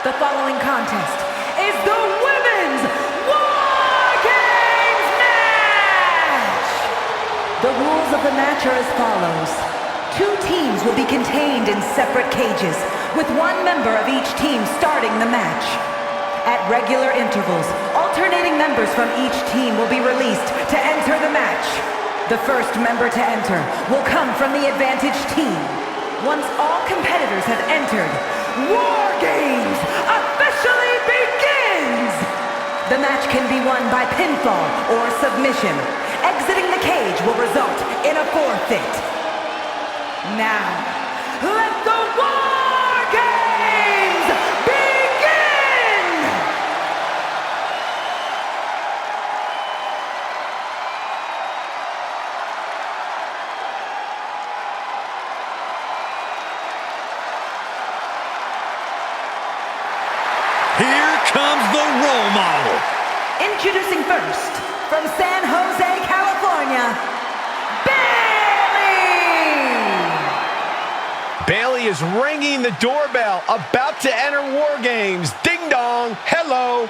The following contest is the Women's War Games match! The rules of the match are as follows. 2 teams will be contained in separate cages, with 1 member of each team starting the match. At regular intervals, alternating members from each team will be released to enter the match. The first member to enter will come from the advantaged team. Once all competitors have entered, War Games officially begins! The match can be won by pinfall or submission. Exiting the cage will result in a forfeit. Now, let the War Games begin! Here comes the role model. Introducing first, from San Jose, California, Bayley is ringing the doorbell, about to enter War Games. Ding dong, hello.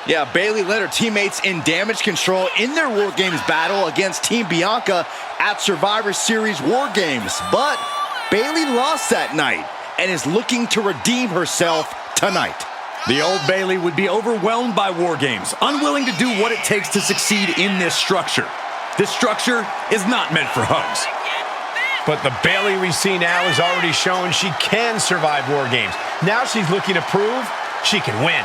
Yeah, Bayley led her teammates in damage control in their War Games battle against Team Bianca at Survivor Series War Games. But Bayley lost that night and is looking to redeem herself tonight. The old Bayley would be overwhelmed by War Games, unwilling to do what it takes to succeed in this structure. This structure is not meant for hugs. But the Bayley we see now has already shown she can survive War Games. Now she's looking to prove she can win.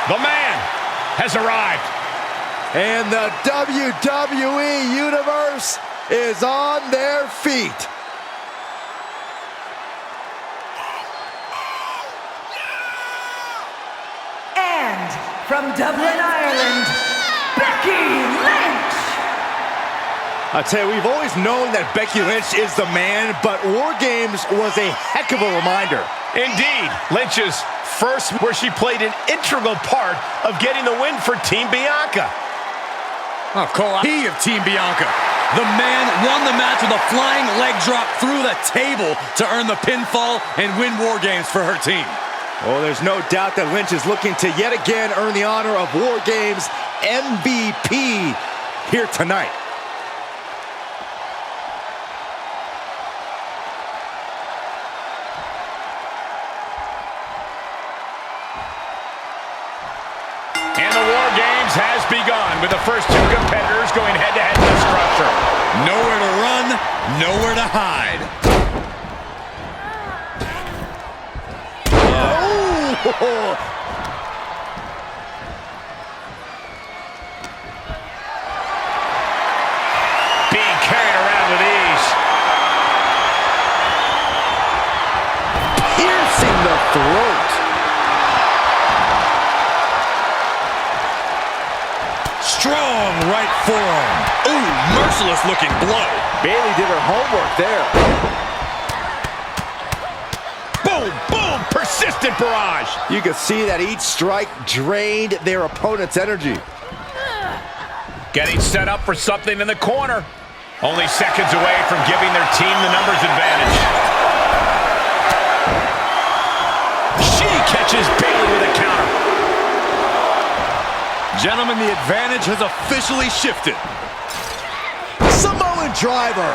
The man has arrived. And the WWE Universe is on their feet. and from Dublin, Ireland, Becky Lynch! I tell you, we've always known that Becky Lynch is the man, but War Games was a heck of a reminder. Indeed, Lynch's first where she played an integral part of getting the win for Team Bianca. Oh, Cole, he of Team Bianca. The man won the match with a flying leg drop through the table to earn the pinfall and win War Games for her team. Well, there's no doubt that Lynch is looking to yet again earn the honor of War Games MVP here tonight. And the War Games has begun with the first 2 competitors going head-to-head in the structure. Nowhere to run, nowhere to hide. Oh! Being carried around with ease. Piercing the throat. Strong right forearm. Ooh, merciless looking blow. Bayley did her homework there. Boom, boom, persistent barrage. You can see that each strike drained their opponent's energy. Getting set up for something in the corner. Only seconds away from giving their team the numbers advantage. She catches Bayley with a counter. Gentlemen, the advantage has officially shifted. Samoan driver.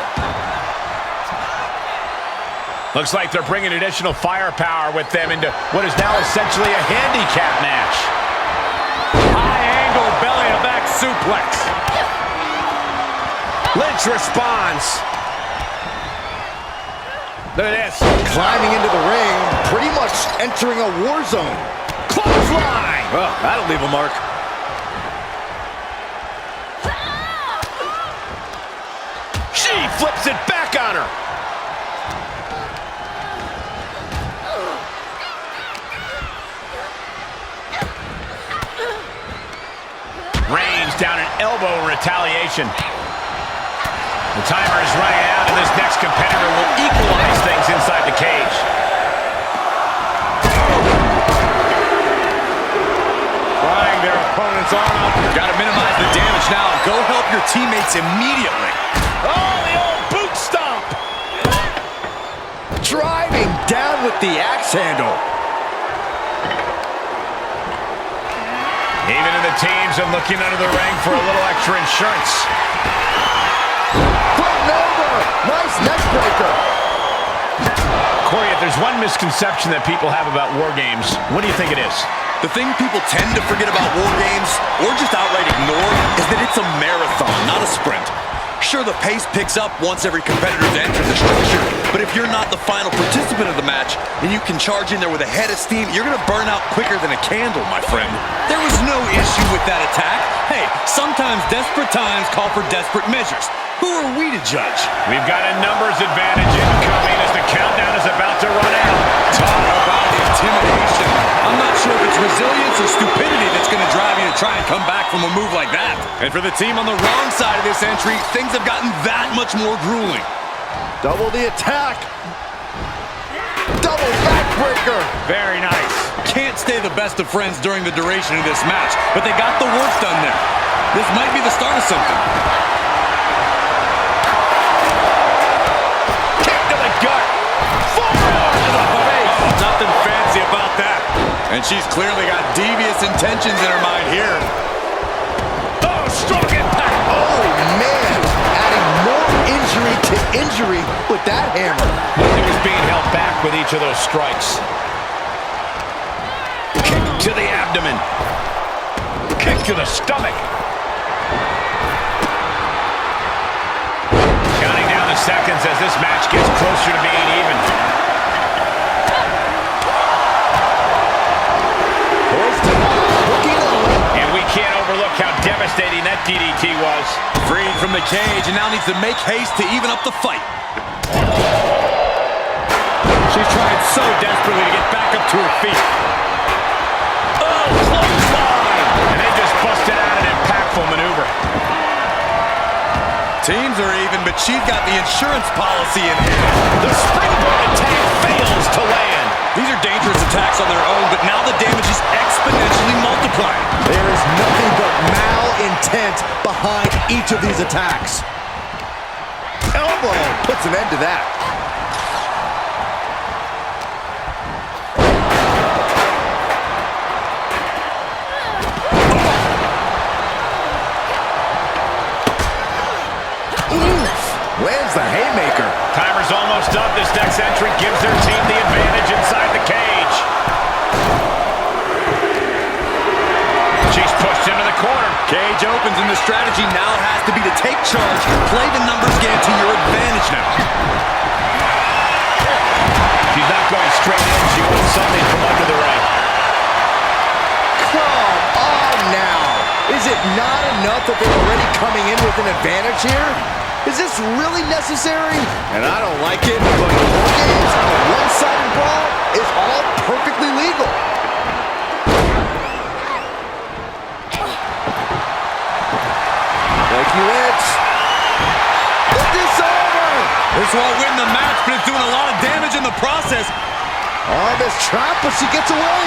Looks like they're bringing additional firepower with them into what is now essentially a handicap match. High angle belly-to-back suplex. Lynch responds. Look at this. Climbing into the ring, pretty much entering a war zone. Clothesline. Well, that'll leave a mark. She flips it back on her. elbow in retaliation. The timer is running out, and this next competitor will equalize things inside the cage. Prying their opponent's arm out. Got to minimize the damage now. Go help your teammates immediately. Oh, the old boot stomp! Driving down with the axe handle. Even in the teams are looking under the ring for a little extra insurance. Floating over. Nice neck breaker. Corey, if there's one misconception that people have about war games, what do you think it is? The thing people tend to forget about war games, or just outright ignore, is that it's a marathon, not a sprint. Sure, the pace picks up once every competitor's entered the structure, but if you're not the final participant of the match, and you can charge in there with a head of steam, you're gonna burn out quicker than a candle, my friend. There was no issue with that attack. Hey, sometimes desperate times call for desperate measures. Who are we to judge? We've got a numbers advantage incoming as the countdown is about to run out. Talk about intimidation. I'm not sure if it's resilience or stupidity that's going to drive you to try and come back from a move like that. And for the team on the wrong side of this entry, things have gotten that much more grueling. Double the attack. Double backbreaker. Very nice. Can't stay the best of friends during the duration of this match, but they got the work done there. This might be the start of something. Kick to the gut. Forearm to the face. Nothing fancy about that. And she's clearly got devious intentions in her mind here. Oh, strong impact. Oh, man. Adding more injury to injury with that hammer. He was being held back with each of those strikes. Kick to the abdomen. Kick to the stomach. Counting down the seconds as this match gets closer to being even. And we can't overlook how devastating that DDT was. Freed from the cage and now needs to make haste to even up the fight. She's trying so desperately to get back up to her feet. Oh, clothesline! And they just busted out an impactful maneuver. Teams are even, but she's got the insurance policy in hand. The springboard attack fails to land. These are dangerous attacks on their own, but now the damage is exponentially multiplying. There is nothing but malintent behind each of these attacks. Elbow puts an end to that. Lands the haymaker. Timer's almost up. This next entry gives their team the advantage inside the cage. She's pushed into the corner. Cage opens and the strategy now has to be to take charge, play the numbers game to your advantage now. She's not going straight in. She wants something from under the ring. Come on now. Is it not enough that they're already coming in with an advantage here? Is this really necessary? And I don't like it, but war games on a one-sided brawl is all perfectly legal. Thank you, Edge. Is this over? This won't win the match, but it's doing a lot of damage in the process. Arm is trapped, but she gets away.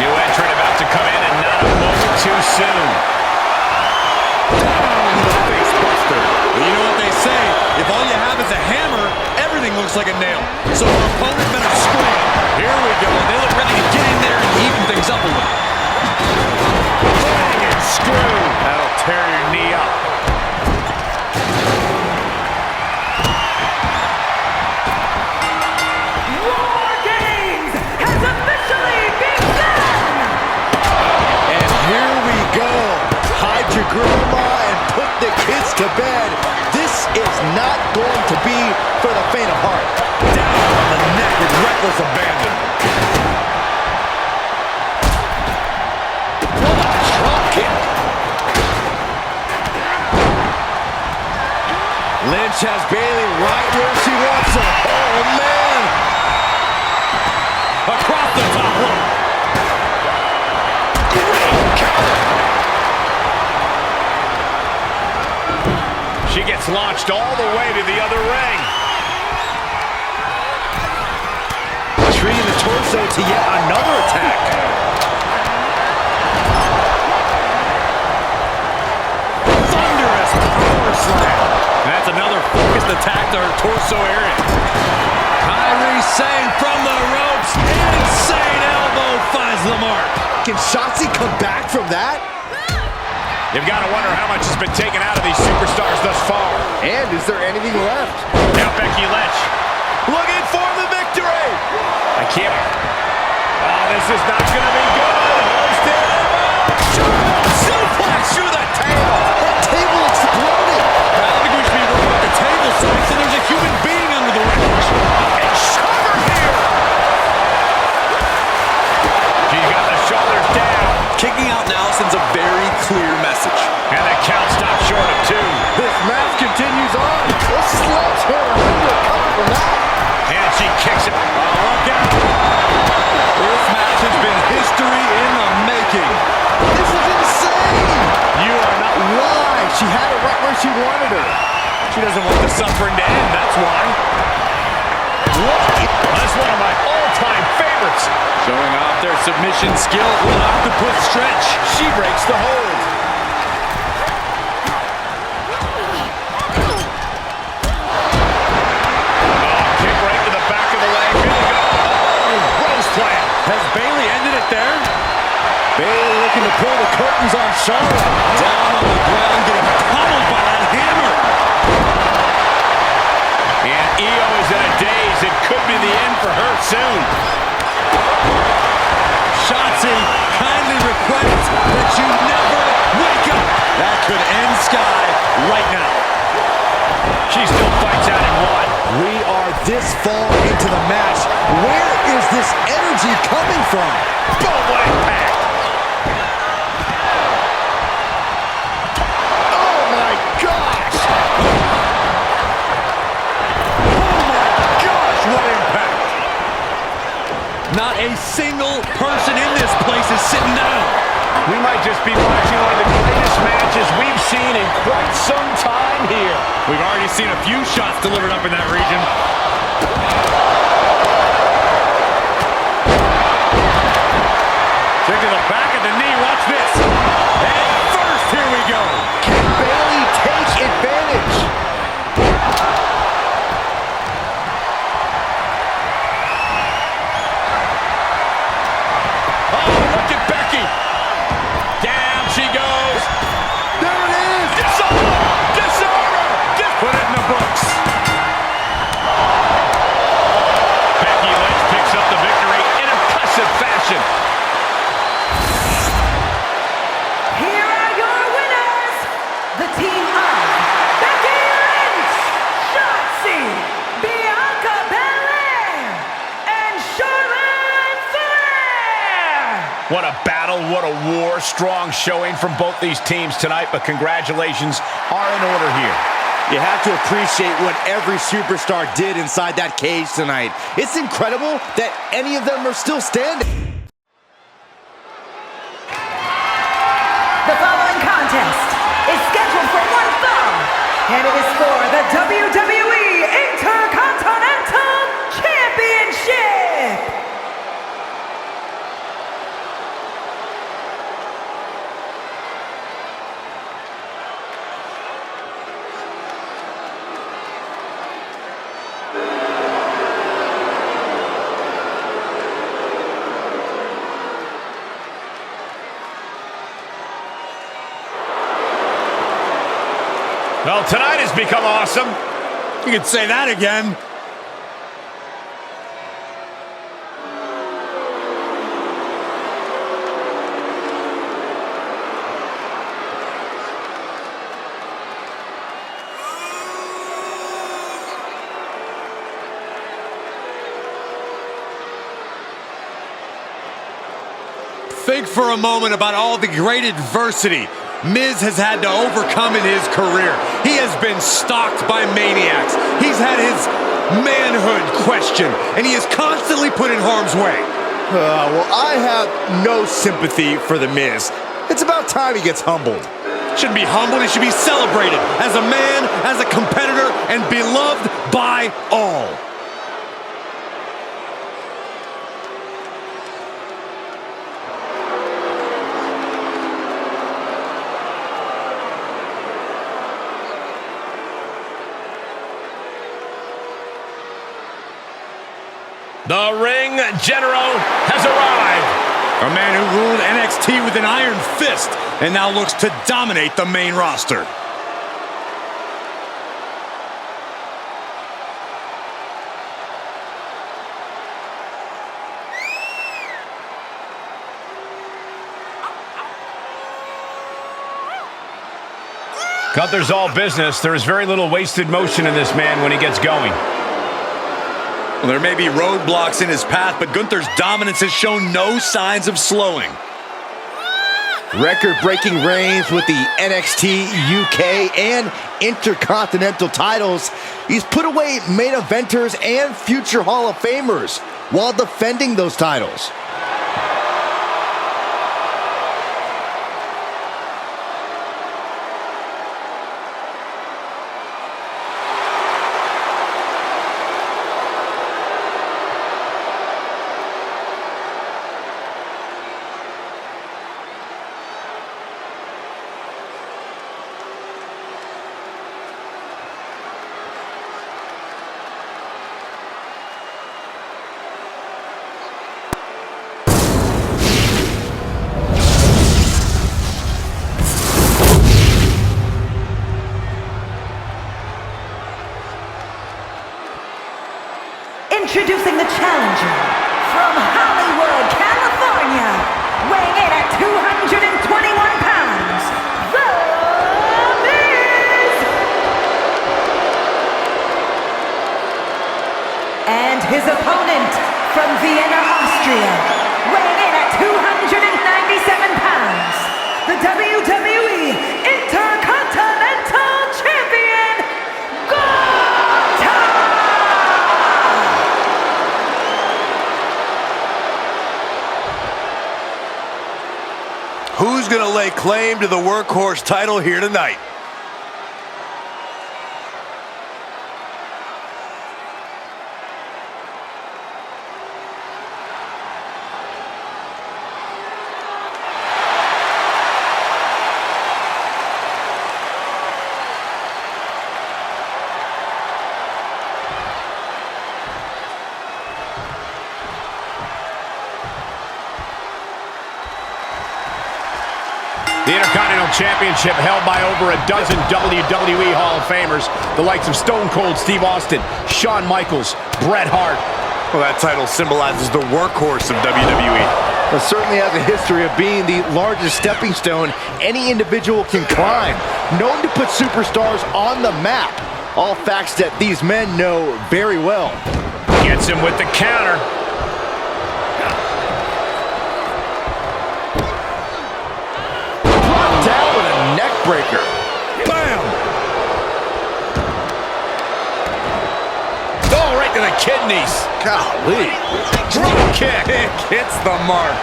New entrant about to come in and not a moment too soon. Well, you know what they say, if all you have is a hammer, everything looks like a nail. So our opponent better scream. Here we go. They look ready to get in there and even things up a little. Bang and screw. That'll tear your knee up. War Games has officially begun! And here we go. Hide your grandma and put the kids to bed. This is not going to be for the faint of heart. Down on the neck with reckless abandon. What a drop kick. Lynn wrench has Bayley right where she wants her. Oh, man. Across the top rope. Great counter. She gets launched all the way to the other ring. Treating the torso to yet another attack. Thunderous power slam. That's another focused attack to her torso area. Kairi Sane from the ropes. Insane elbow finds the mark. Can Shotzi come back from that? You've got to wonder how much has been taken out of these superstars thus far. And is there anything left? Now Becky Lynch looking for the victory. I can't. Oh, this is not going to be good. Suplex through the table. That table exploded. I don't think we should be worried about the table size, and there's a human being under the wreckage. And cover here. She's got the shoulders down. Kicking out now sends a very clear message. And the count stops short of 2. This match continues on. A sledgehammer. How do you recover from that? And she kicks it. Look out. This match has been history in the making. This is insane. You are not. Why? She had it right where she wanted her. She doesn't want the suffering to end. That's why. What? That's one of my all-time favorites. Showing off their submission skill with an octopus stretch. She breaks the hold. Kick right to the back of the leg. Here we go. Oh, Rose plant. Has Bayley ended it there? Bayley looking to pull the curtains on Charlotte. Down on the ground, getting pummeled by that hammer. And Io is in a daze. It could be the end for her soon. Shotzi kindly requests that you never wake up. That could end Sky right now. She still fights out in 1. We are this far into the match. Where is this energy coming from? Boom, what impact. Oh my gosh! Oh my gosh, what impact. Not a single person in this place is sitting down. We might just be watching one of the greatest matches we've seen in quite some time here. We've already seen a few shots delivered up in that region. Check to the back of the knee. Watch this. And first, here we go. Can Bayley take advantage? Oh, look at Becky. Down she goes. There it is! Disarm her. Disarm her. Just put it in the books. Becky Lynch picks up the victory in impressive fashion. Here are your winners, the team of Becky Lynch, Shotzi, Bianca Belair, and Charlotte Flair. What a battle, what a war. Strong showing from both these teams tonight, but congratulations are in order here. You have to appreciate what every superstar did inside that cage tonight. It's incredible that any of them are still standing. The following contest is scheduled for one fall, and it is for the WWE Intercontinental Championship. Well, tonight has become awesome. You could say that again. Think for a moment about all the great adversity Miz has had to overcome in his career. He has been stalked by maniacs. He's had his manhood questioned, and he is constantly put in harm's way. Well, I have no sympathy for The Miz. It's about time he gets humbled. Shouldn't be humbled, he should be celebrated as a man, as a competitor, and beloved by all. The ring general has arrived. A man who ruled NXT with an iron fist and now looks to dominate the main roster. Gunther's all business. There is very little wasted motion in this man when he gets going. Well, there may be roadblocks in his path, but Gunther's dominance has shown no signs of slowing. Record-breaking reigns with the NXT, UK, and Intercontinental titles. He's put away main eventers and future Hall of Famers while defending those titles. Introducing the challenger from Hollywood, California, weighing in at 221 pounds, The Miz! And his opponent from Vienna, Austria, weighing in at 297 pounds, the WWE Intercontinental Champion, Who's going to lay claim to the workhorse title here tonight? The Intercontinental Championship held by over a dozen WWE Hall of Famers, the likes of Stone Cold Steve Austin, Shawn Michaels, Bret Hart. Well, that title symbolizes the workhorse of WWE. It certainly has a history of being the largest stepping stone any individual can climb, known to put superstars on the map. All facts that these men know very well. Gets him with the counter. Down with a neck breaker. Bam! Oh, right to the kidneys. Golly. Drop kick. It hits the mark.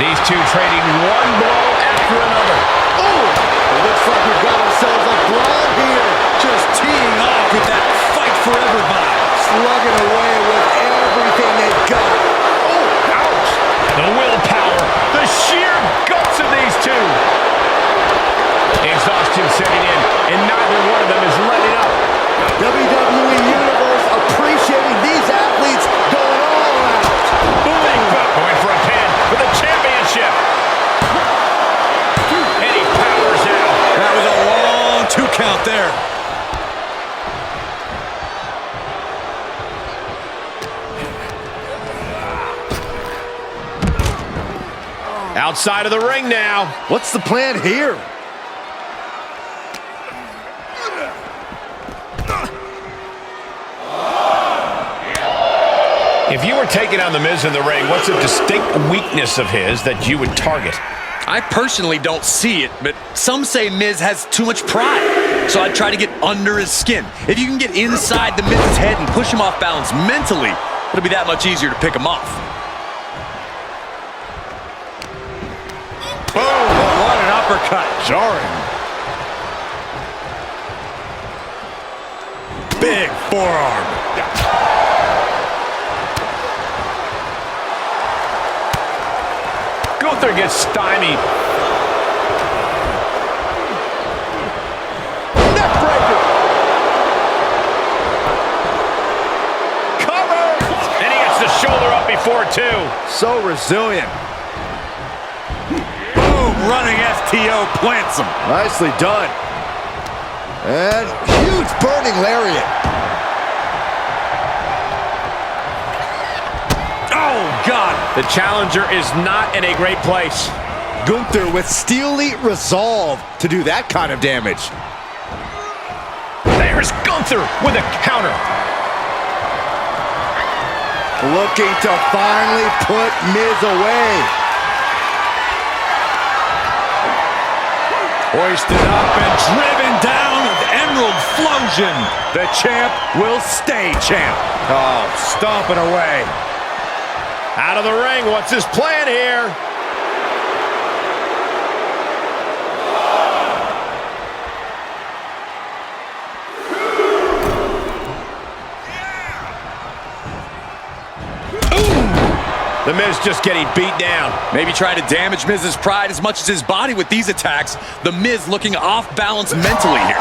These two trading one blow after another. Oh, it looks like we've got ourselves a brawl here. Just teeing off with that fight forever vibe. Slugging away with everything they've got. Oh, ouch. The willpower, the sheer guts of these two. Exhaustion setting in, and neither one of them is letting up. WWE Universe appreciating these athletes going all out. Boom! Going for a pin for the championship. And he powers out. That was a long 2 count there. Outside of the ring now. What's the plan here? If you were taking on The Miz in the ring, what's a distinct weakness of his that you would target? I personally don't see it, but some say Miz has too much pride. So I'd try to get under his skin. If you can get inside the Miz's head and push him off balance mentally, it'll be that much easier to pick him off. Boom! What an uppercut. Jarring. Big forearm. Gunther gets stymied. Neckbreaker. Cover. And he gets the shoulder up before two. So resilient. Boom, running STO plants him. Nicely done. And huge burning lariat. Oh, God. The challenger is not in a great place. Gunther with steely resolve to do that kind of damage. There's Gunther with a counter. Looking to finally put Miz away. Hoisted up and driven down with Emerald Flosion. The champ will stay champ. Oh, stomping away. Out of the ring, what's his plan here? The Miz just getting beat down. Maybe try to damage Miz's pride as much as his body with these attacks. The Miz looking off balance mentally here.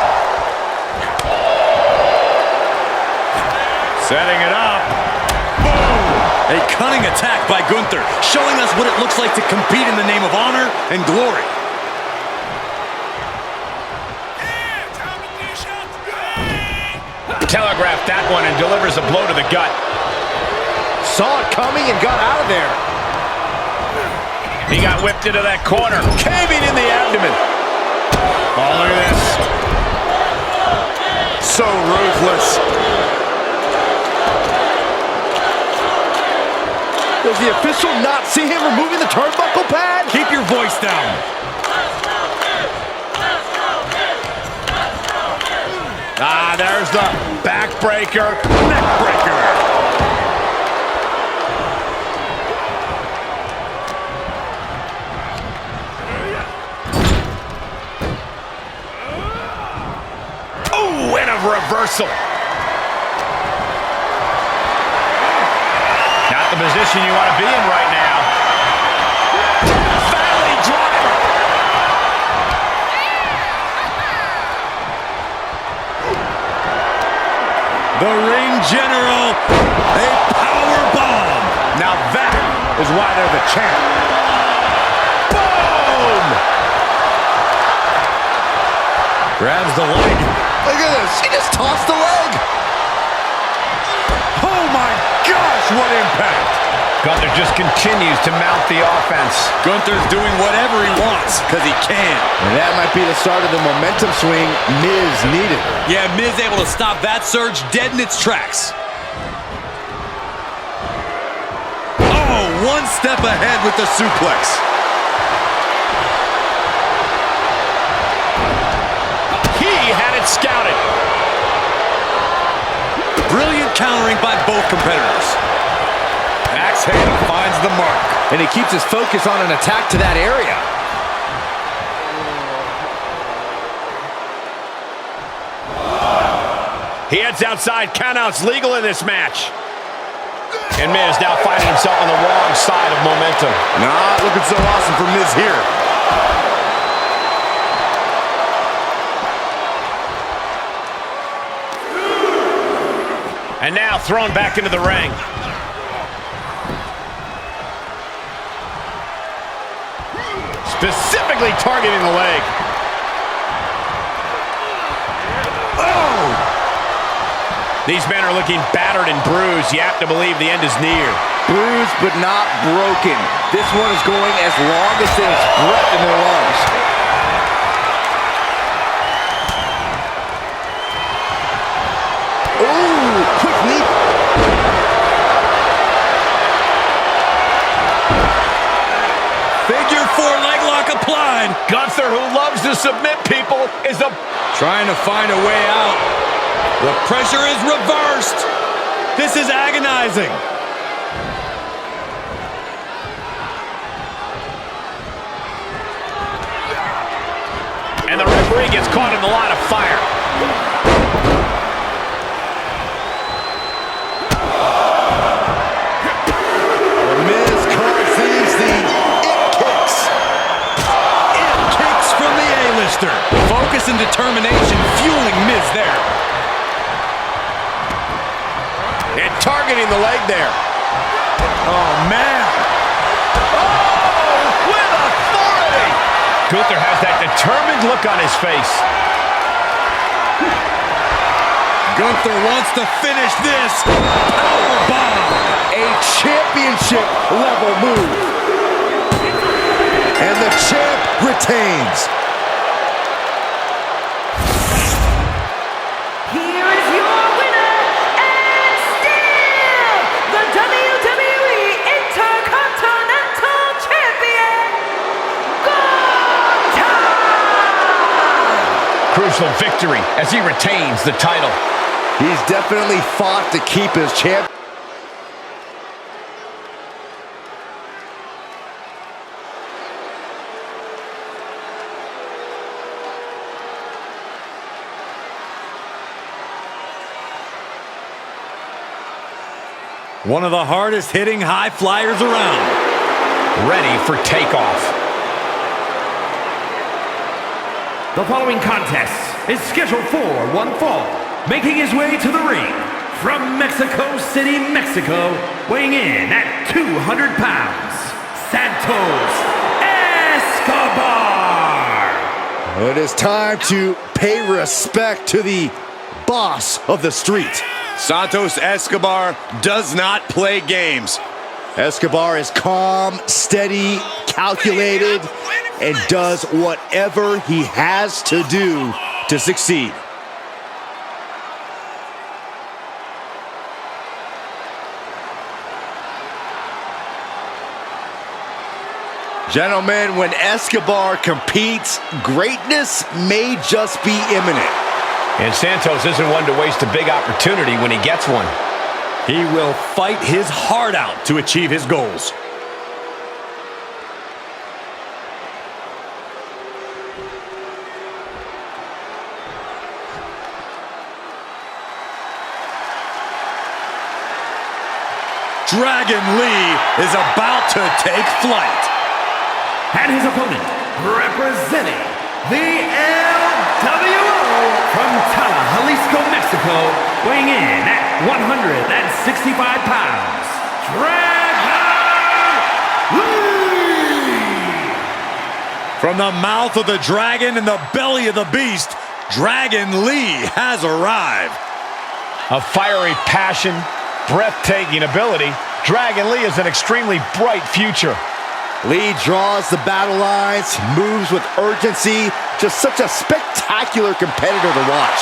Setting it up. A cunning attack by Gunther, showing us what it looks like to compete in the name of honor and glory. Telegraphed that one and delivers a blow to the gut. Saw it coming and got out of there. He got whipped into that corner. Caving in the abdomen. Oh, look at this. So ruthless. Does the official not see him removing the turnbuckle pad? Keep your voice down. Ah, there's the backbreaker. Neckbreaker. Oh, and a reversal. Not the position you want to be in right now. Valley driver. The ring general, a power bomb. Now that is why they're the champ. Boom! Grabs the leg. Look at this. He just tossed the leg. Oh my gosh, what impact. Gunther just continues to mount the offense. Gunther's doing whatever he wants, because he can. And that might be the start of the momentum swing Miz needed. Yeah, Miz able to stop that surge dead in its tracks. Oh, one step ahead with the suplex. He had it scouted. Brilliant countering by both competitors. Axe handle finds the mark. And he keeps his focus on an attack to that area. He heads outside. Countouts legal in this match. And Miz now finding himself on the wrong side of momentum. Not looking so awesome for Miz here. And now thrown back into the ring. Specifically targeting the leg. Oh! These men are looking battered and bruised. You have to believe the end is near. Bruised but not broken. This one is going as long as there's breath in their lungs. Ooh, quick knee. applied. Gunther, who loves to submit people, is trying to find a way out. The pressure is reversed. This is agonizing. And the referee gets caught in the line of fire. The Miz calls these the it kicks. It kicks from the A-lister. Focus and determination fueling Miz there. And targeting the leg there. Oh, man. Oh, with authority. Gunther has that determined look on his face. Gunther wants to finish this. Powerbomb. A championship level move. And the champ retains. Here is your winner, and still the WWE Intercontinental Champion, Gunther! Crucial victory as he retains the title. He's definitely fought to keep his champ. One of the hardest hitting high flyers around. Ready for takeoff. The following contest is scheduled for one fall. Making his way to the ring from Mexico City, Mexico, weighing in at 200 pounds, Santos Escobar. It is time to pay respect to the boss of the street. Santos Escobar does not play games. Escobar is calm, steady, calculated, and does whatever he has to do to succeed. Gentlemen, when Escobar competes, greatness may just be imminent. And Santos isn't one to waste a big opportunity when he gets one. He will fight his heart out to achieve his goals. Dragon Lee is about to take flight. And his opponent, representing the LWO from Tala, Jalisco, Mexico, weighing in at 165 pounds, Dragon Lee! From the mouth of the dragon and the belly of the beast, Dragon Lee has arrived. A fiery passion, breathtaking ability, Dragon Lee has an extremely bright future. Lee draws the battle lines, moves with urgency, just such a spectacular competitor to watch.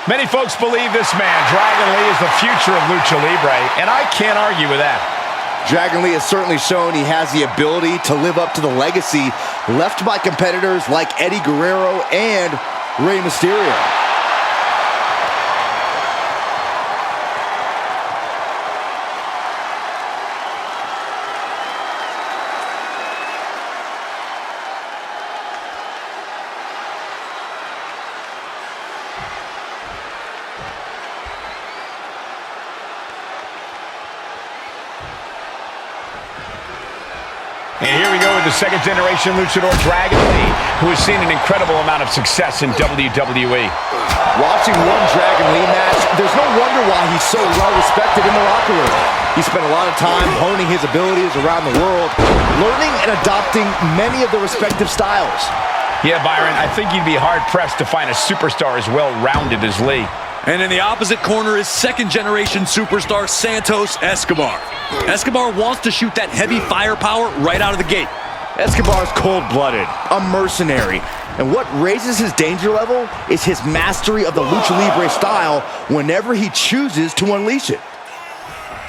Many folks believe this man, Dragon Lee, is the future of Lucha Libre, and I can't argue with that. Dragon Lee has certainly shown he has the ability to live up to the legacy left by competitors like Eddie Guerrero and Rey Mysterio. And here we go with the second-generation luchador, Dragon Lee, who has seen an incredible amount of success in WWE. Watching one Dragon Lee match, there's no wonder why he's so well-respected in the locker room. He spent a lot of time honing his abilities around the world, learning and adopting many of the respective styles. Yeah, Byron, I think you'd be hard-pressed to find a superstar as well-rounded as Lee. And in the opposite corner is second-generation superstar Santos Escobar. Escobar wants to shoot that heavy firepower right out of the gate. Escobar's cold-blooded, a mercenary, and what raises his danger level is his mastery of the Lucha Libre style whenever he chooses to unleash it.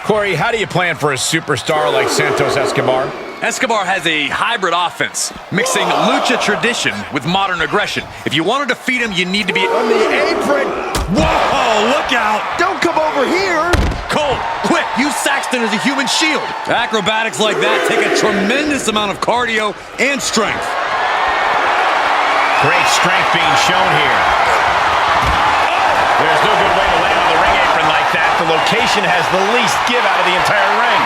Corey, how do you plan for a superstar like Santos Escobar? Escobar has a hybrid offense, mixing lucha tradition with modern aggression. If you want to defeat him, you need to be On the apron. Whoa, look out! Don't come over here. Cole, quick, use Saxton as a human shield. Acrobatics like that take a tremendous amount of cardio and strength. Great strength being shown here. There's no good way to land on the ring apron like that. The location has the least give out of the entire ring.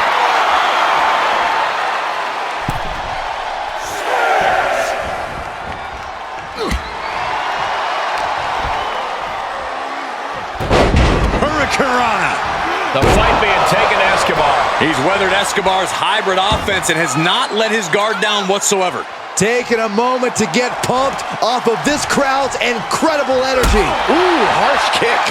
Hurricanrana. The fight being taken to Escobar. He's weathered Escobar's hybrid offense and has not let his guard down whatsoever. Taking a moment to get pumped off of this crowd's incredible energy. Ooh, harsh kick.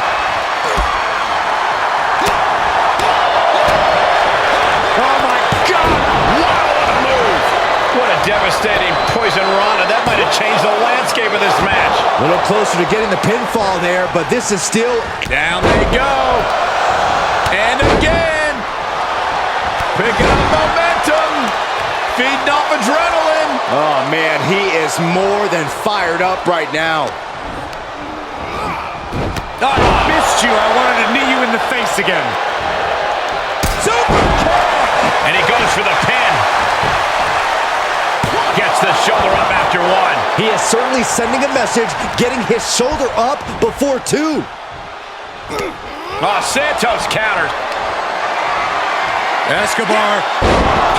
Oh my God! Wow, what a move! What a devastating poison rana. That might have changed the landscape of this match. A little closer to getting the pinfall there, but this is still... Down they go. And again. Picking up momentum. Feeding off adrenaline. Oh, man, he is more than fired up right now. I missed you. I wanted to knee you in the face again. Super kick! And he goes for the pin. Gets the shoulder up after one. He is certainly sending a message, getting his shoulder up before two. Oh, Santos counters. Escobar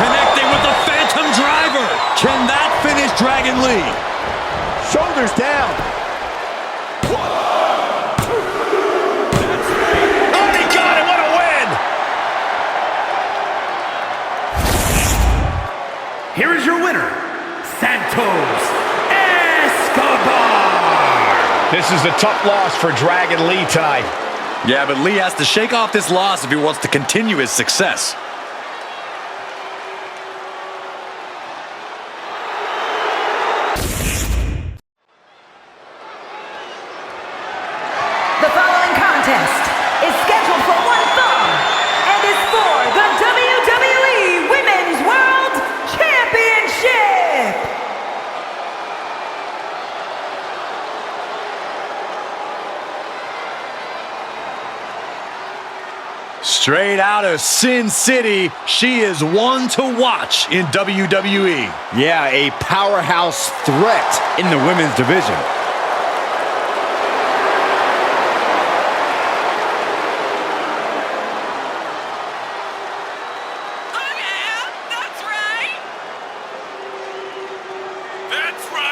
connecting with the Phantom Driver. Can that finish Dragon Lee? Shoulders down. Oh, he got it. What a win. Here is your winner, Santos Escobar. This is a tough loss for Dragon Lee tonight. Yeah, but Lee has to shake off this loss if he wants to continue his success. The following contest is scheduled for one fall and is for the WWE Women's World Championship. Straight out of Sin City, she is one to watch in WWE. Yeah, a powerhouse threat in the women's division.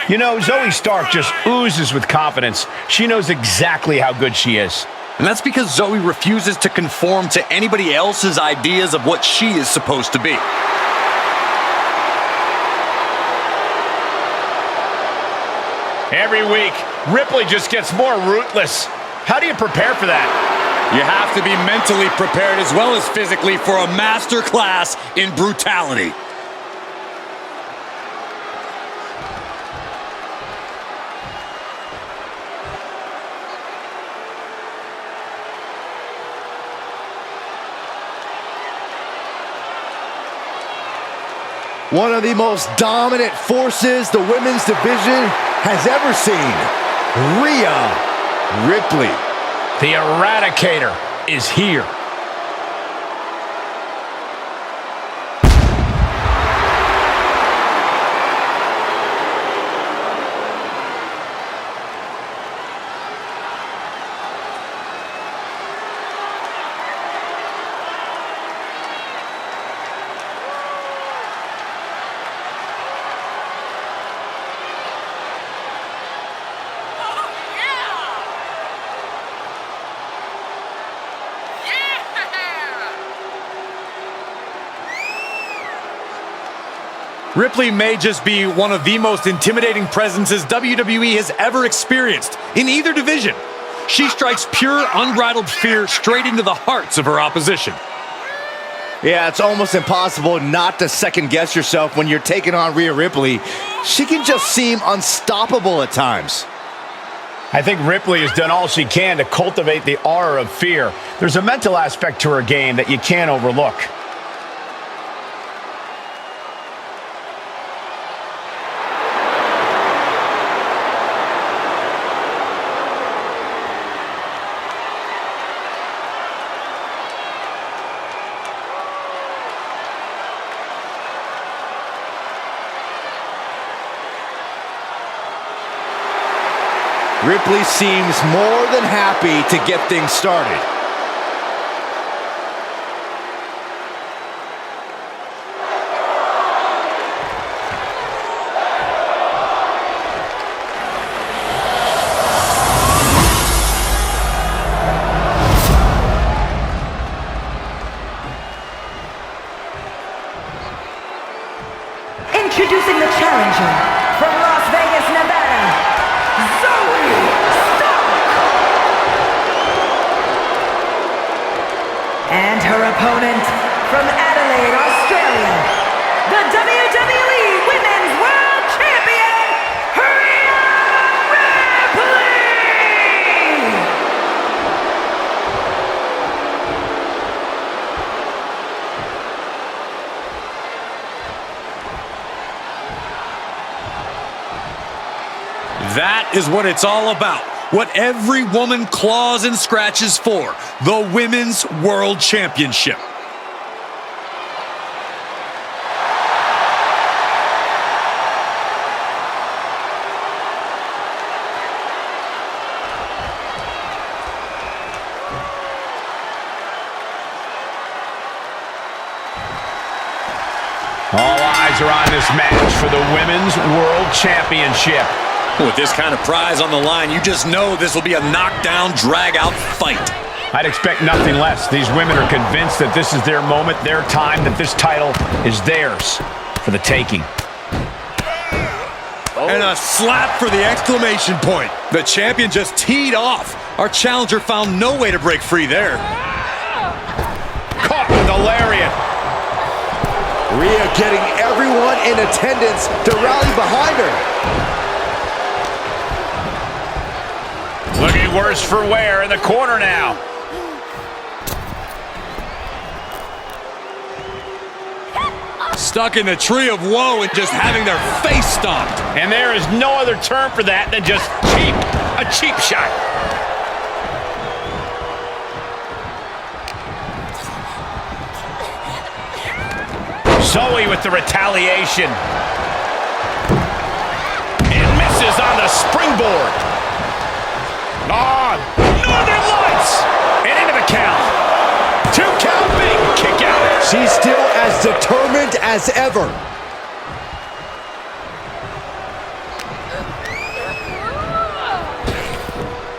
You know, Zoe Stark just oozes with confidence. She knows exactly how good she is. And that's because Zoe refuses to conform to anybody else's ideas of what she is supposed to be. Every week, Ripley just gets more ruthless. How do you prepare for that? You have to be mentally prepared as well as physically for a master class in brutality. One of the most dominant forces the women's division has ever seen. Rhea Ripley. The Eradicator is here. Ripley may just be one of the most intimidating presences WWE has ever experienced in either division. She strikes pure, unbridled fear straight into the hearts of her opposition. Yeah, it's almost impossible not to second-guess yourself when you're taking on Rhea Ripley. She can just seem unstoppable at times. I think Ripley has done all she can to cultivate the aura of fear. There's a mental aspect to her game that you can't overlook. Ripley seems more than happy to get things started. Introducing the challenger from Las Vegas, Nevada, and her opponent from Adelaide, Australia, the WWE Women's World Champion, Rhea Ripley! That is what it's all about. What every woman claws and scratches for, the Women's World Championship. All eyes are on this match for the Women's World Championship. With this kind of prize on the line, you just know this will be a knockdown, drag-out fight. I'd expect nothing less. These women are convinced that this is their moment, their time, that this title is theirs for the taking. And a slap for the exclamation point. The champion just teed off. Our challenger found no way to break free there. Caught with a lariat. Rhea getting everyone in attendance to rally behind her. Looking worse for wear in the corner now. Stuck in the tree of woe and just having their face stomped. And there is no other term for that than just cheap. A cheap shot. Zoe with the retaliation. And misses on the springboard. Northern Lights! And into the count. 2 count, big kick out. She's still as determined as ever.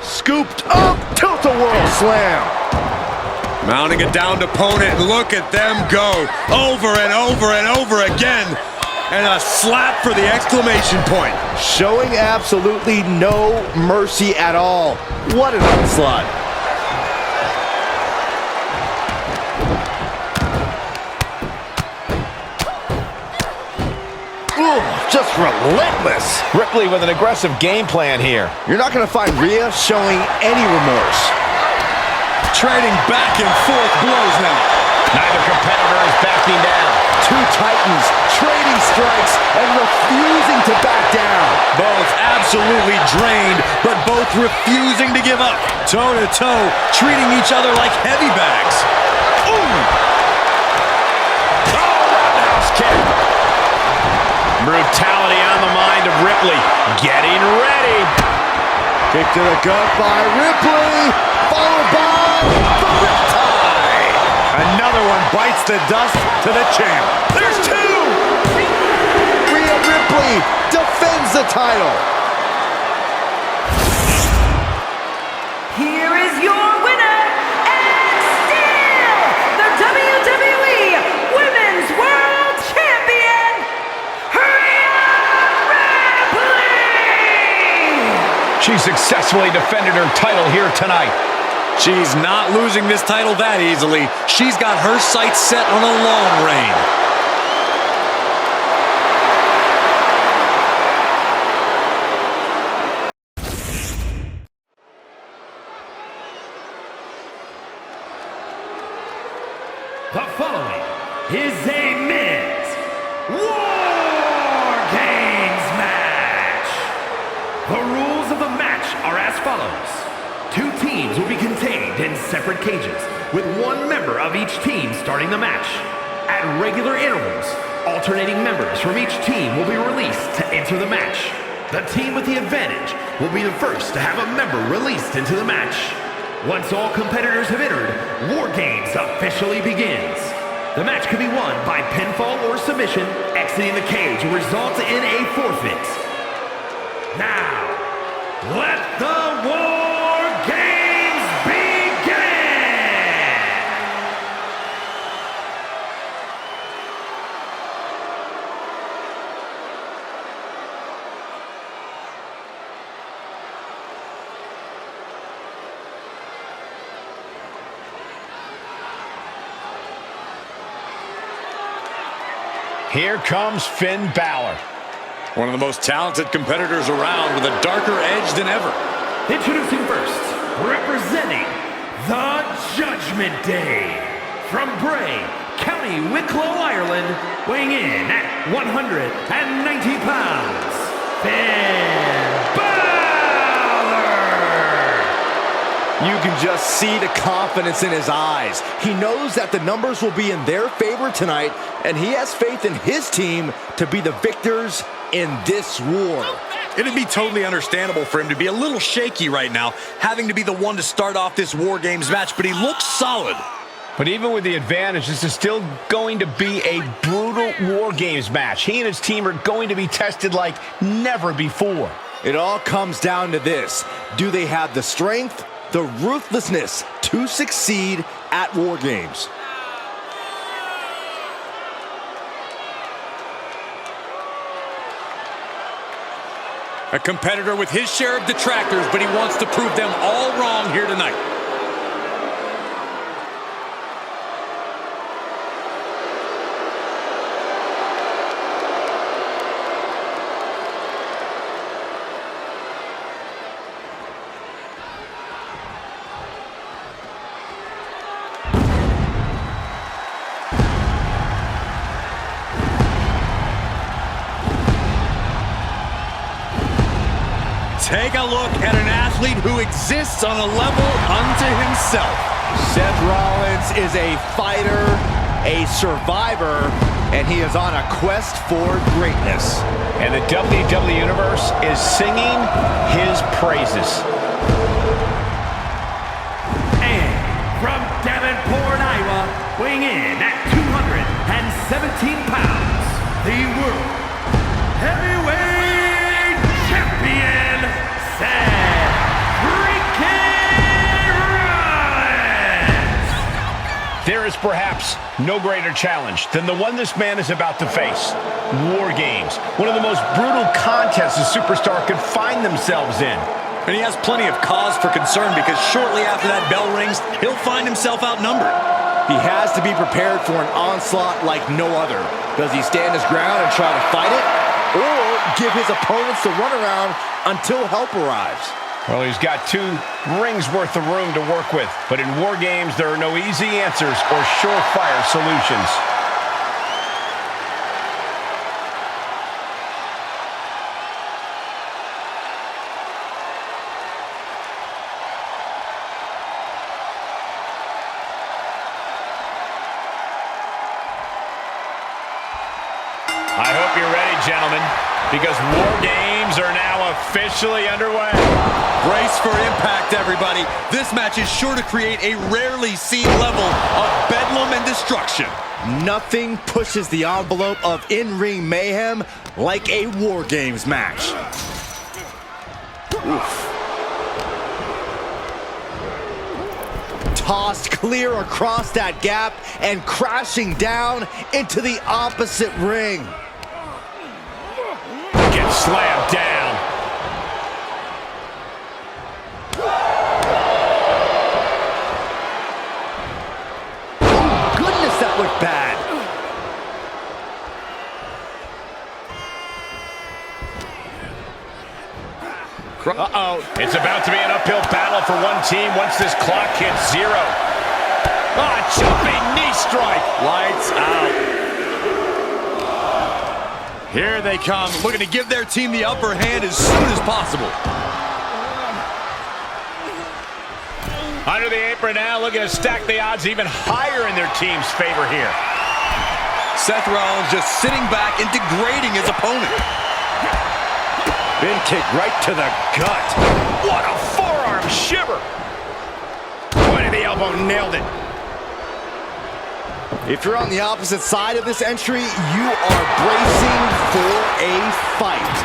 Scooped up, tilt-a-whirl slam. Mounting a downed opponent, and look at them go. Over and over and over again. And a slap for the exclamation point. Showing absolutely no mercy at all. What an onslaught. Ooh, just relentless. Ripley with an aggressive game plan here. You're not going to find Rhea showing any remorse. Trading back and forth blows now. Neither competitor is backing down. 2 titans trading strikes and refusing to back down. Both absolutely drained, but both refusing to give up. Toe-to-toe, treating each other like heavy bags. Ooh! Oh, roundhouse kick. Brutality on the mind of Ripley. Getting ready. Kick to the gut by Ripley, followed by the Riptide. Another one bites the dust to the champ. There's 2. Rhea Ripley defends the title. Here is your winner, and still the WWE Women's World Champion, Rhea Ripley! She successfully defended her title here tonight. She's not losing this title that easily. She's got her sights set on a long reign. The following is a men's War Games match. The rules of the match are as follows. 2 teams will be contained in separate cages, with 1 member of each team starting the match. At regular intervals, alternating members from each team will be released to enter the match. The team with the advantage will be the first to have a member released into the match. Once all competitors have entered, War Games officially begins. The match can be won by pinfall or submission. Exiting the cage will result in a forfeit. Now, let the War Games begin! Here comes Finn Balor. One of the most talented competitors around with a darker edge than ever. Introducing first, representing the Judgment Day, from Bray, County Wicklow, Ireland, weighing in at 190 pounds, Finn Balor! You can just see the confidence in his eyes. He knows that the numbers will be in their favor tonight, and he has faith in his team to be the victors in this war. It'd be totally understandable for him to be a little shaky right now, having to be the one to start off this War Games match, but he looks solid. But even with the advantage, this is still going to be a brutal War Games match. He and his team are going to be tested like never before. It all comes down to this. Do they have the strength, the ruthlessness to succeed at War Games? A competitor with his share of detractors, but he wants to prove them all wrong here tonight. Take a look at an athlete who exists on a level unto himself. Seth Rollins is a fighter, a survivor, and he is on a quest for greatness. And the WWE Universe is singing his praises. And from Davenport, Iowa, weighing in at 217 pounds, the World Heavyweight Champion, Seth freaking Rollins! There is perhaps no greater challenge than the one this man is about to face. War Games, one of the most brutal contests a superstar could find themselves in. And he has plenty of cause for concern because shortly after that bell rings, he'll find himself outnumbered. He has to be prepared for an onslaught like no other. Does he stand his ground and try to fight it? Or give his opponents the runaround until help arrives? Well, he's got 2 rings worth of room to work with. But in War Games, there are no easy answers or surefire solutions. I hope you're ready, gentlemen, because War Games are now officially underway. Brace for impact, everybody. This match is sure to create a rarely seen level of bedlam and destruction. Nothing pushes the envelope of in-ring mayhem like a War Games match. Oof. Tossed clear across that gap and crashing down into the opposite ring. Gets slammed down. Oh, goodness, that looked bad. Uh-oh. It's about to be an uphill battle for one team once this clock hits 0. Ah, jumping knee strike. Lights out. Here they come, looking to give their team the upper hand as soon as possible. Under the apron now, looking to stack the odds even higher in their team's favor here. Seth Rollins just sitting back and degrading his opponent. Big kick right to the gut. What a forearm shiver. Point of the elbow, nailed it. If you're on the opposite side of this entry, you are bracing for a fight.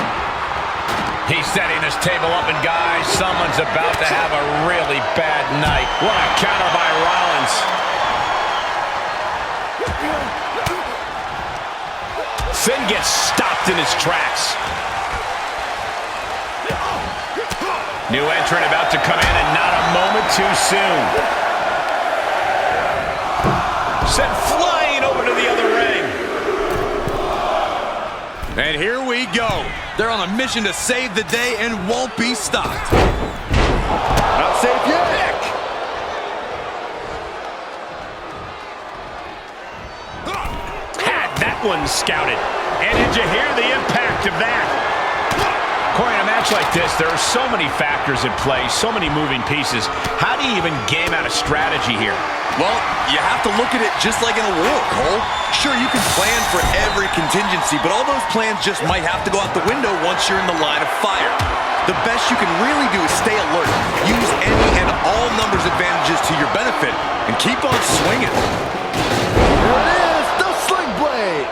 He's setting this table up, and guys, someone's about to have a really bad night. What a counter by Rollins. Finn gets stopped in his tracks. New entrant about to come in, and not a moment too soon. Sent flying over to the other ring. And here we go. They're on a mission to save the day and won't be stopped. Not safe yet. Had that one scouted. And did you hear the impact of that? Corey, in a match like this, there are so many factors at play, so many moving pieces. How do you even game out a strategy here? Well, you have to look at it just like in a war, Cole. Sure, you can plan for every contingency, but all those plans just might have to go out the window once you're in the line of fire. The best you can really do is stay alert, use any and all numbers advantages to your benefit, and keep on swinging. Here it is, the sling blade.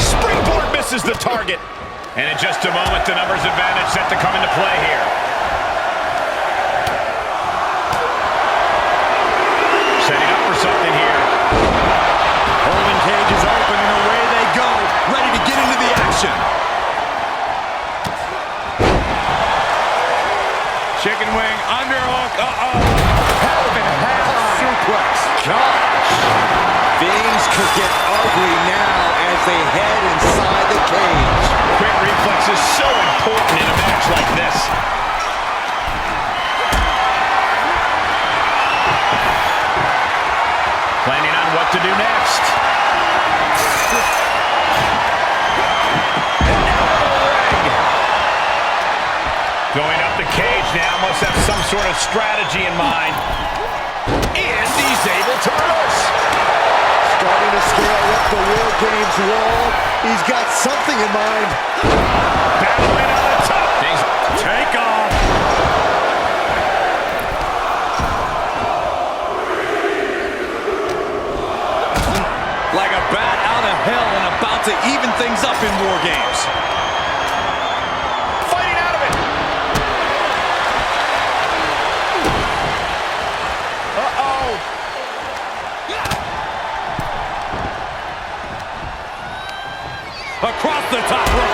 Springboard misses the target. And in just a moment, the numbers advantage set to come into play here. Setting up for something here. Holding cage is open and away they go, ready to get into the action. Chicken wing, underhook, Suplex. Gosh. Things could get ugly now as they head inside the cage. Quick reflex is so important in a match like this. Planning on what to do next. And now to the ring. Going up the cage now, must have some sort of strategy in mind. And he's able to reverse. Starting to scale up the War Games wall. He's got something in mind. Battling on the top. Things take off. Like a bat out of hell and about to even things up in War Games. Fighting out of it. Uh-oh. Across the top rope.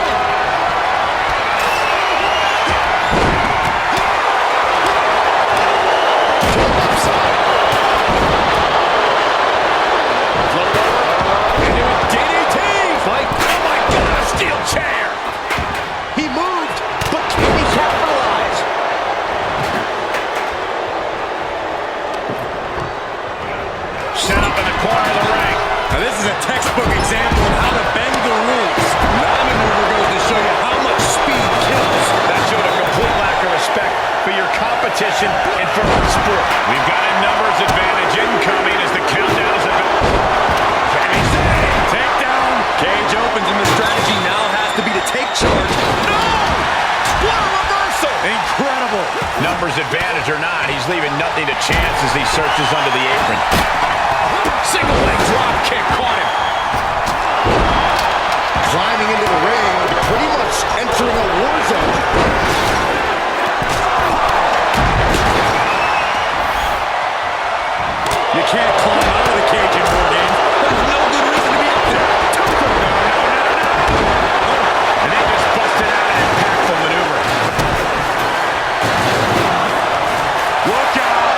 He moved, but can he capitalize? Set up in the corner of the ring. Now this is a textbook example of how to bend the rules. That maneuver goes to show you how much speed kills. That showed a complete lack of respect for your competition and for our sport. We've got a numbers advantage incoming as the countdown is about. Takedown. Cage opens and the strategy now has to be to take charge. No! What a reversal! Incredible. Numbers advantage or not, he's leaving nothing to chance as he searches under the apron. Single leg drop kick caught him. Climbing into the ring, pretty much entering a war zone. You can't climb out of the cage in War Games. There's no good reason to be up there. And they just busted out an impactful maneuver. Look out!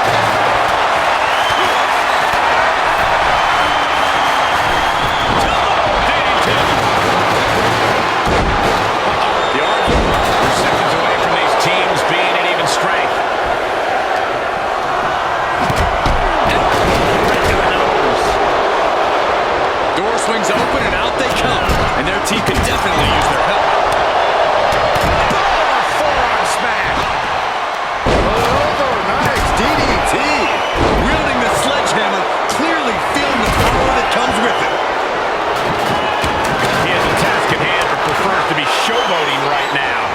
The argument, we're seconds away from these teams being at even strength. team could definitely use their help. Forearm smash. Over, nice DDT. Wielding the sledgehammer, clearly feeling the power that comes with it. He has a task at hand, but prefers to be showboating right now.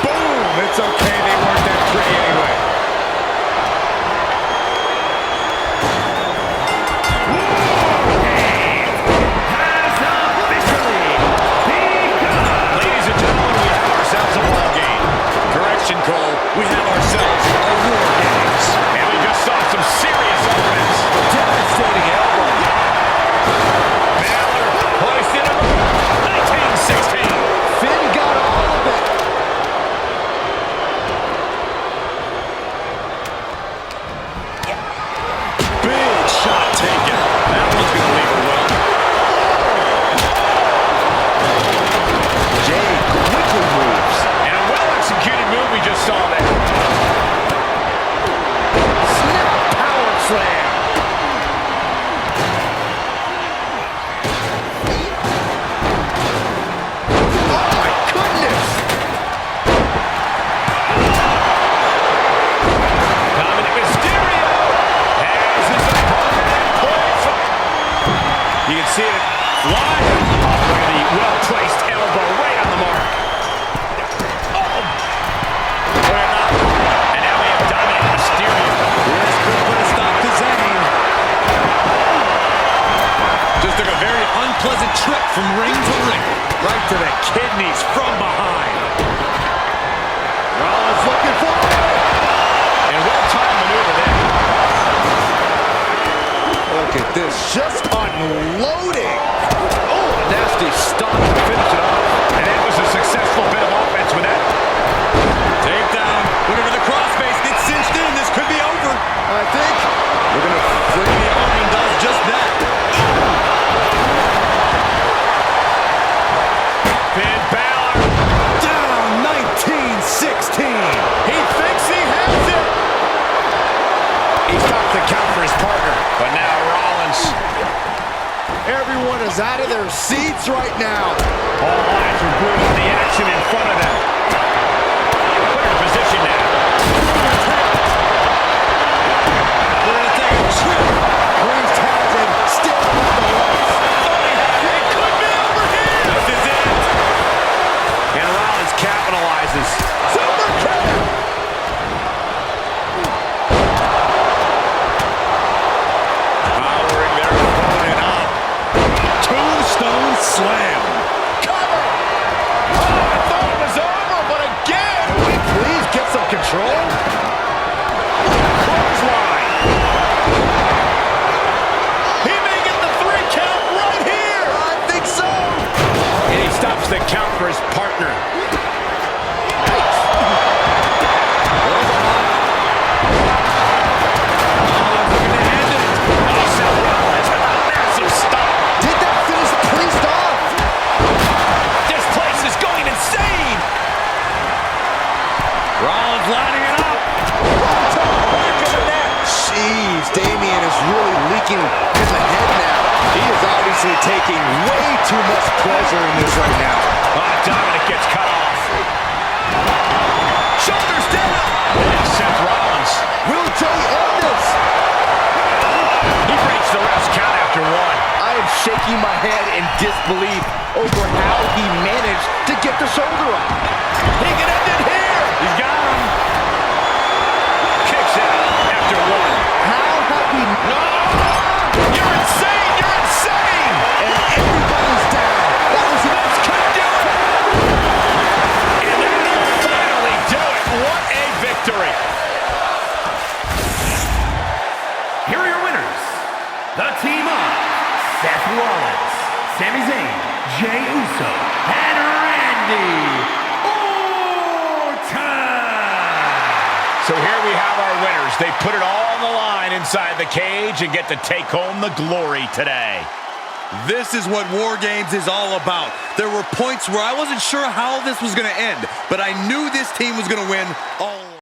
Boom! It's okay, they weren't that pretty anyway. Ladies and gentlemen, we have ourselves a ball game. Correction, Cole. We have ourselves a War Games. And we just saw some serious offense. Devastating elbow. Balor hoisted him up. 1916. Finn got all of it. Big shot taken. That one's going to leave her well. Jay quickly moves. And a well-executed move we just saw there. Snap power slam. Oh my goodness. Dominic Mysterio has his opponent in place. You can see it flying. Look at the well-placed elbow right on the mark. Oh. And now we have Dominic Mysterio. This could put a stop to Zayn. Just took a very unpleasant trip from ring to ring. Right to the kidneys from behind. Rollins looking for it. And well-timed maneuver there. Look at this, just unloading. Oh, a nasty stop to finish it off. And that was a successful bit of offense with that. Takedown. Whenever the crossface gets cinched in, this could be over. I think We're going to fling the arm and does just that. Finn Balor. Down 1916. He thinks he has it. He stopped the count for his partner. But now Rollins. everyone is out of their seats right now. All eyes are glued on the action in front of them. Clear position now. We're going to take a trip. Brings Townsend still on the ropes. It could be over here. This is it. And Rollins capitalizes. Super kick. Powering their opponent up. Tombstone slam. Cover. Oh, I thought it was over, but again. Can we please get some control? Clothesline. He may get the 3 count right here. I think so. And he stops the count for his partner. Did that finish Priest off? This place is going insane! Rollins lining it up. Back of the net. Jeez, Damian is really leaking in the head now. He is obviously taking way too much pleasure in this right now. Dominic gets cut off. Shoulders down. And Seth Rollins. Will Jay end this? He breaks the ref's count after 1. I am shaking my head in disbelief over how he managed to get the shoulder up. He can end it here. He's got him. Kicks out after 1. How have we... No! You're insane! You're insane! And everybody's down. That was it. Could do it! And that'll finally do it. What a victory! Here are your winners. The team of Seth Rollins, Sami Zayn, Jey Uso, and Randy Orton. So here we have our winners. They put it all on the line inside the cage and get to take home the glory today. This is what War Games is all about. There were points where I wasn't sure how this was going to end, but I knew this team was going to win all